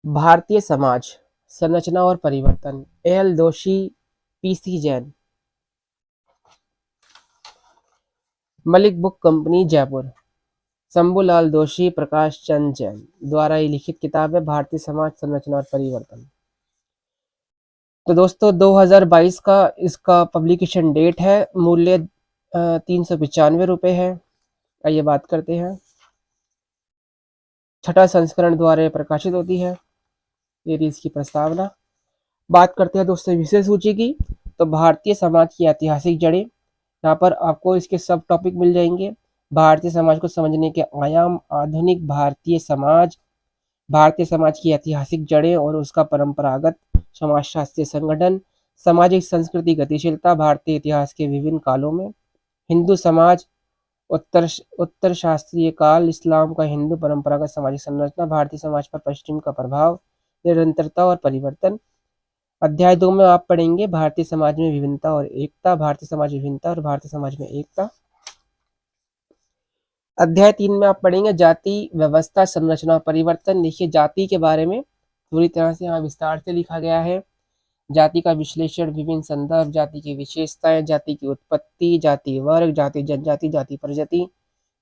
भारतीय समाज संरचना और परिवर्तन। एल दोषी, PC Jain. Malik book company, Jaipur. Shambhulal दोषी, प्रकाश चंद जैन द्वारा ये लिखित किताब है भारतीय समाज संरचना और परिवर्तन। तो दोस्तों 2022 का इसका पब्लिकेशन डेट है। मूल्य 395 है। आइए बात करते हैं। छठा संस्करण द्वारा प्रकाशित होती है। ये रही इसकी प्रस्तावना। बात करते हैं दोस्तों विषय सूची की। तो भारतीय समाज की ऐतिहासिक जड़ें, यहाँ पर आपको इसके सब टॉपिक मिल जाएंगे। भारतीय समाज को समझने के आयाम, आधुनिक भारतीय समाज की ऐतिहासिक जड़ें और उसका परंपरागत समाजशास्त्रीय संगठन, सामाजिक संस्कृति गतिशीलता, भारतीय इतिहास के विभिन्न कालों में, हिंदू समाज, उत्तर उत्तर शास्त्रीय काल, इस्लाम का हिंदू परंपरागत सामाजिक संरचना, भारतीय समाज पर पश्चिम का प्रभाव, निरंतरता और परिवर्तन। अध्याय 2 में आप पढ़ेंगे भारतीय समाज में विभिन्नता और एकता, भारतीय समाज विभिन्नता और भारतीय समाज में एकता। अध्याय 3 में आप पढ़ेंगे जाति व्यवस्था संरचना परिवर्तन। देखिए जाति के बारे में पूरी तरह से यहाँ विस्तार से लिखा गया है। जाति का विश्लेषण, विभिन्न संदर्भ, जाति की विशेषताएं, जाति की उत्पत्ति, जाति वर्ग, जाति जनजाति, जाति प्रजाति,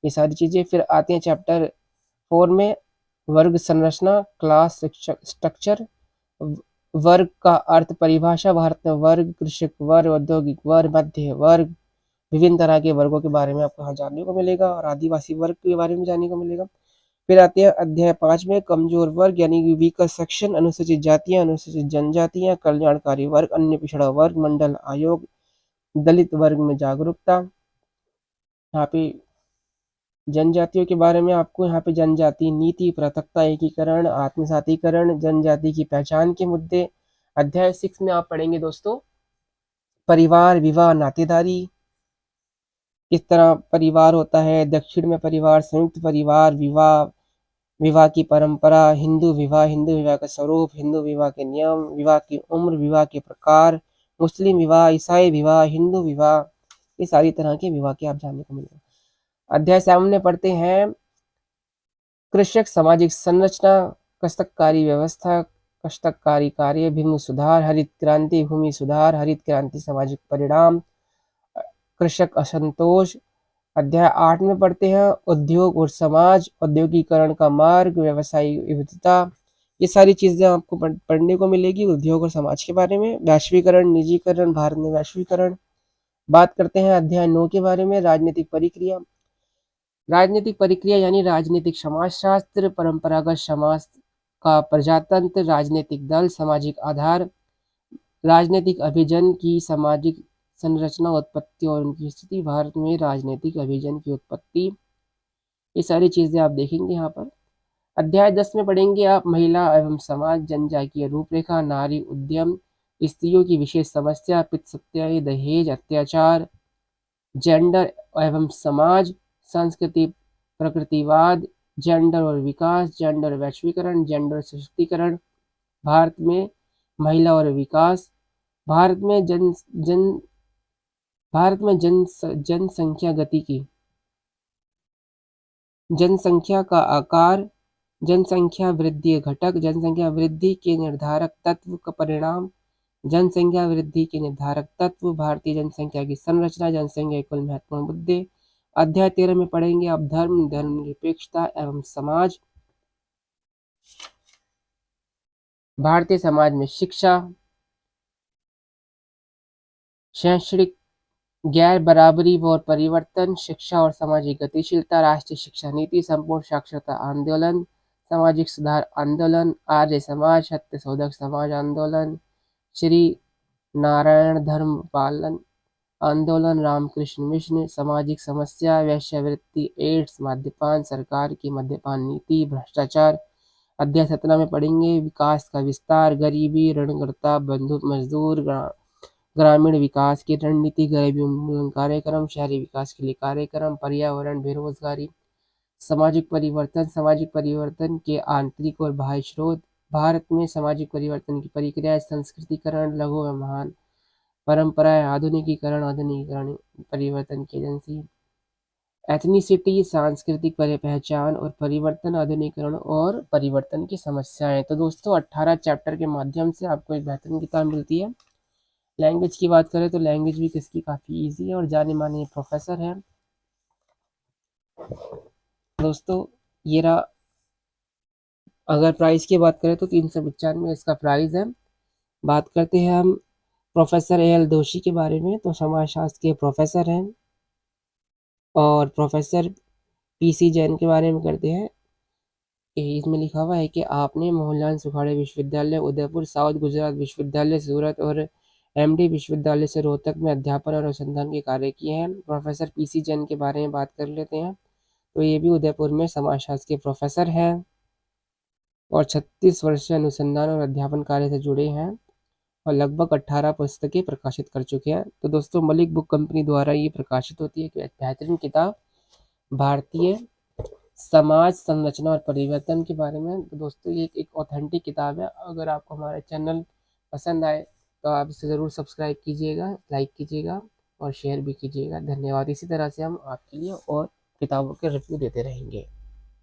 ये सारी चीजें। फिर आते हैं चैप्टर 4 में वर्ग संरचना, क्लास स्ट्रक्चर, वर्ग का अर्थ परिभाषा, भारत में वर्ग, कृषक वर्ग, औद्योगिक वर्ग, मध्य वर्ग, विभिन्न तरह के वर्गों के बारे में आपको यहाँ जानने को मिलेगा और आदिवासी वर्ग के बारे में जानने को मिलेगा। फिर आते हैं अध्याय 5 में कमजोर वर्ग यानी कि वीकर सेक्शन, अनुसूचित जातियां, अनुसूचित जनजातियां, कल्याणकारी वर्ग, अन्य पिछड़ा वर्ग, मंडल आयोग, दलित वर्ग में जागरूकता। यहाँ पे जनजातियों के बारे में आपको यहाँ पे जनजाति नीति, पृथकता, एकीकरण, आत्मसातीकरण, जनजाति की पहचान के मुद्दे। अध्याय 6 में आप पढ़ेंगे दोस्तों परिवार, विवाह, नातेदारी, किस तरह परिवार होता है, दक्षिण में परिवार, संयुक्त परिवार, विवाह, विवाह की परंपरा, हिंदू विवाह का स्वरूप, हिंदू विवाह के नियम, विवाह की उम्र, विवाह के प्रकार, मुस्लिम विवाह, ईसाई विवाह, हिंदू विवाह, ये सारी तरह के विवाह के आप जानने को मिलेगा। अध्याय 7 में पढ़ते हैं कृषक सामाजिक संरचना, कष्टकारी व्यवस्था, कष्टकारी कार्य, भूमि सुधार, हरित क्रांति, भूमि सुधार, हरित क्रांति, सामाजिक परिणाम, कृषक असंतोष। अध्याय 8 में पढ़ते हैं उद्योग और समाज, औद्योगिकरण का मार्ग, व्यवसायिक विविधता, ये सारी चीजें आपको पढ़ने को मिलेगी उद्योग और समाज के बारे में। वैश्वीकरण, निजीकरण, भारत में वैश्वीकरण। बात करते हैं अध्याय 9 के बारे में राजनीतिक प्रक्रिया। राजनीतिक प्रक्रिया यानी राजनीतिक समाजशास्त्र, परंपरागत समाज का प्रजातंत्र, राजनीतिक दल, सामाजिक आधार, राजनीतिक अभिजन की सामाजिक संरचना, उत्पत्ति और उनकी स्थिति, भारत में राजनीतिक अभिजन की उत्पत्ति, ये सारी चीजें आप देखेंगे यहाँ पर। अध्याय 10 में पढ़ेंगे आप महिला एवं समाज, जनजातीय रूपरेखा, नारी उद्यम, स्त्रियों की विशेष समस्या, पितृसत्ता, दहेज, अत्याचार, जेंडर एवं समाज, संस्कृति, प्रकृतिवाद, जेंडर और विकास, जेंडर वैश्वीकरण, जेंडर सशक्तिकरण, भारत में महिला और विकास, भारत में जनसंख्या गतिकी, जनसंख्या का आकार, जनसंख्या वृद्धि घटक, जनसंख्या वृद्धि के निर्धारक तत्व का परिणाम, जनसंख्या वृद्धि के निर्धारक तत्व, भारतीय जनसंख्या की संरचना, जनसंख्या के कुल महत्वपूर्ण मुद्दे। अध्याय 13 में पढ़ेंगे आप धर्म, धर्मनिरपेक्षता एवं समाज, भारतीय समाज में शिक्षा, शैक्षणिक गैर बराबरी और परिवर्तन, शिक्षा और सामाजिक गतिशीलता, राष्ट्रीय शिक्षा नीति, संपूर्ण साक्षरता आंदोलन, सामाजिक सुधार आंदोलन, आर्य समाज, सत्य शोधक समाज आंदोलन, श्री नारायण धर्म पालन आंदोलन, रामकृष्ण मिशन, सामाजिक समस्या, वेश्यावृत्ति, एड्स, मद्यपान, सरकार की मद्यपान नीति, भ्रष्टाचार। अध्याय 17 में पढ़ेंगे विकास का विस्तार, गरीबी, ऋणग्रस्तता, बंधुत्व मजदूर, ग्रामीण विकास की रणनीति, गरीबी उन्मूलन कार्यक्रम, शहरी विकास के लिए कार्यक्रम, पर्यावरण, बेरोजगारी, सामाजिक परिवर्तन के आंतरिक और बाह्य स्रोत, भारत में सामाजिक परिवर्तन की प्रक्रिया, संस्कृतिकरण, लघु व महान परंपराएं, आधुनिकीकरण परिवर्तन की एजेंसी, एथनिसिटी, सांस्कृतिक पहचान और परिवर्तन, आधुनिकीकरण और परिवर्तन की समस्याएं। तो दोस्तों 18 चैप्टर के माध्यम से आपको एक बेहतरीन किताब मिलती है। लैंग्वेज की बात करें तो लैंग्वेज भी किसकी काफ़ी इजी है और जाने माने प्रोफेसर है दोस्तों। ये रहा। अगर प्राइस की बात करें तो 395 इसका प्राइस है। बात करते हैं हम प्रोफेसर एल दोषी के बारे में। तो समाजशास्त्र के प्रोफेसर हैं। और प्रोफेसर पीसी जैन के बारे में करते हैं। इसमें लिखा हुआ है कि आपने मोहनलाल सुखाड़े विश्वविद्यालय उदयपुर, साउथ गुजरात विश्वविद्यालय सूरत और एमडी विश्वविद्यालय से रोहतक में अध्यापन और अनुसंधान के कार्य किए हैं। प्रोफेसर पीसी जैन के बारे में बात कर लेते हैं। तो ये भी उदयपुर में समाजशास्त्र के प्रोफेसर हैं और 36 वर्ष से अनुसंधान और अध्यापन कार्य से जुड़े हैं और लगभग 18 पुस्तकें प्रकाशित कर चुके हैं। तो दोस्तों मलिक बुक कंपनी द्वारा ये प्रकाशित होती है कि बेहतरीन किताब भारतीय समाज संरचना और परिवर्तन के बारे में। तो दोस्तों ये एक ऑथेंटिक किताब है। अगर आपको हमारा चैनल पसंद आए तो आप इसे ज़रूर सब्सक्राइब कीजिएगा, लाइक कीजिएगा और शेयर भी कीजिएगा। धन्यवाद। इसी तरह से हम आपके लिए और किताबों के रिव्यू देते रहेंगे।